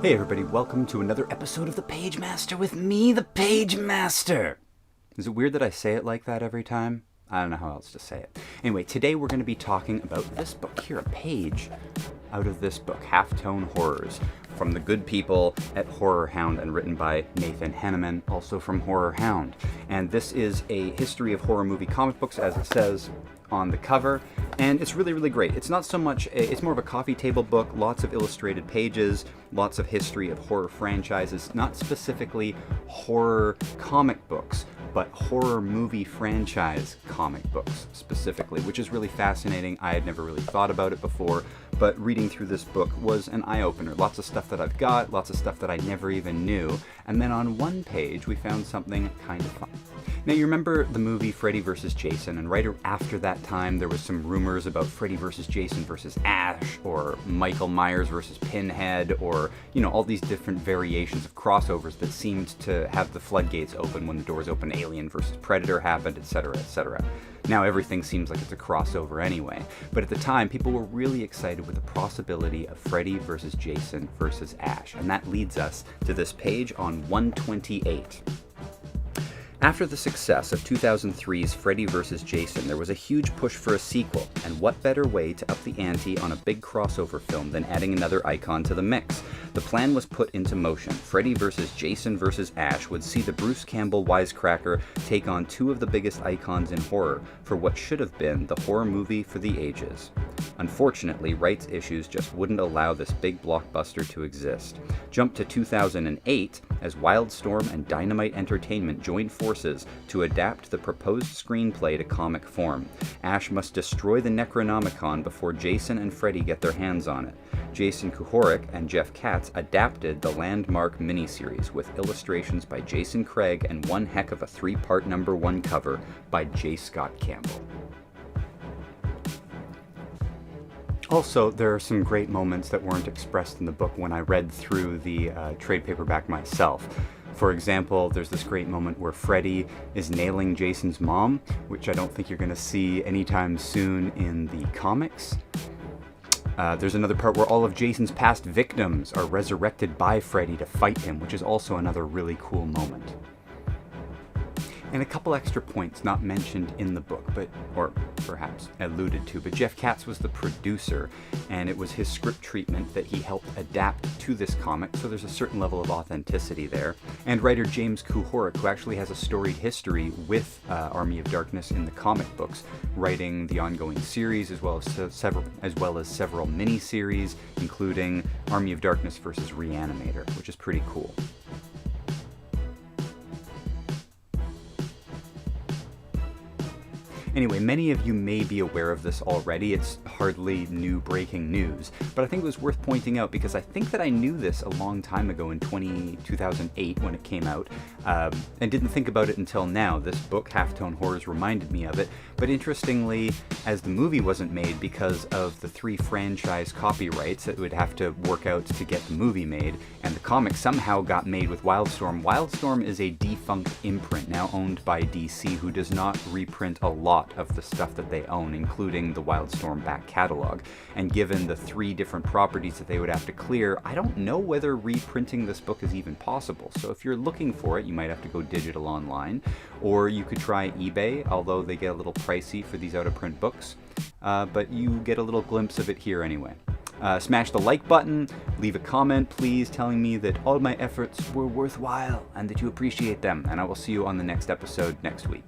Hey everybody, welcome to another episode of the Pagemaster with me, the Pagemaster! Is it weird that I say it like that every time? I don't know how else to say it. Anyway, today we're going to be talking about this book here, a page out of this book, Halftone Horrors, from the good people at Horror Hound and written by Nathan Henneman, also from Horror Hound. And this is a history of horror movie comic books, as it says on the cover, and it's really, really great. It's not so much, it's more of a coffee table book, lots of illustrated pages, lots of history of horror franchises, not specifically horror comic books, but horror movie franchise comic books specifically, which is really fascinating. I had never really thought about it before, but reading through this book was an eye-opener. Lots of stuff that I've got, lots of stuff that I never even knew, and then on one page we found something kind of fun. Now, you remember the movie Freddy Vs. Jason, and right after that time there was some rumors about Freddy vs. Jason versus Ash, or Michael Myers versus Pinhead, or, you know, all these different variations of crossovers that seemed to have the floodgates open when the doors opened. Alien versus Predator happened, etc., etc. Now everything seems like it's a crossover anyway, but at the time people were really excited with the possibility of Freddy vs. Jason versus Ash, and that leads us to this page on 128. After the success of 2003's Freddy vs. Jason, there was a huge push for a sequel, and what better way to up the ante on a big crossover film than adding another icon to the mix? The plan was put into motion. Freddy vs. Jason vs. Ash would see the Bruce Campbell wisecracker take on two of the biggest icons in horror for what should have been the horror movie for the ages. Unfortunately, rights issues just wouldn't allow this big blockbuster to exist. Jump to 2008 as Wildstorm and Dynamite Entertainment joined forces to adapt the proposed screenplay to comic form. Ash must destroy the Necronomicon before Jason and Freddy get their hands on it. Jason Kuhorik and Jeff Katz adapted the landmark miniseries with illustrations by Jason Craig and one heck of a three-part #1 cover by J. Scott Campbell. Also, there are some great moments that weren't expressed in the book when I read through the trade paperback myself. For example, there's this great moment where Freddy is nailing Jason's mom, which I don't think you're going to see anytime soon in the comics. There's another part where all of Jason's past victims are resurrected by Freddy to fight him, which is also another really cool moment. And a couple extra points not mentioned in the book, or perhaps alluded to, but Jeff Katz was the producer, and it was his script treatment that he helped adapt to this comic, so there's a certain level of authenticity there. And writer James Kuhorik, who actually has a storied history with Army of Darkness in the comic books, writing the ongoing series as well as several mini-series, including Army of Darkness versus Reanimator, which is pretty cool. Anyway, many of you may be aware of this already. It's hardly new breaking news, but I think it was worth pointing out because I think that I knew this a long time ago in 2008 when it came out, and didn't think about it until now. This book, Halftone Horrors, reminded me of it, but interestingly, as the movie wasn't made because of the 3 franchise copyrights that would have to work out to get the movie made, and the comic somehow got made with Wildstorm. Wildstorm is a defunct imprint now owned by DC, who does not reprint a lot of the stuff that they own, including the Wildstorm back catalog. And given the 3 different properties that they would have to clear, I don't know whether reprinting this book is even possible. So if you're looking for it, you might have to go digital online, or you could try eBay, although they get a little pricey for these out-of-print books, but you get a little glimpse of it here anyway. Smash the like button, leave a comment please telling me that all my efforts were worthwhile and that you appreciate them, and I will see you on the next episode next week.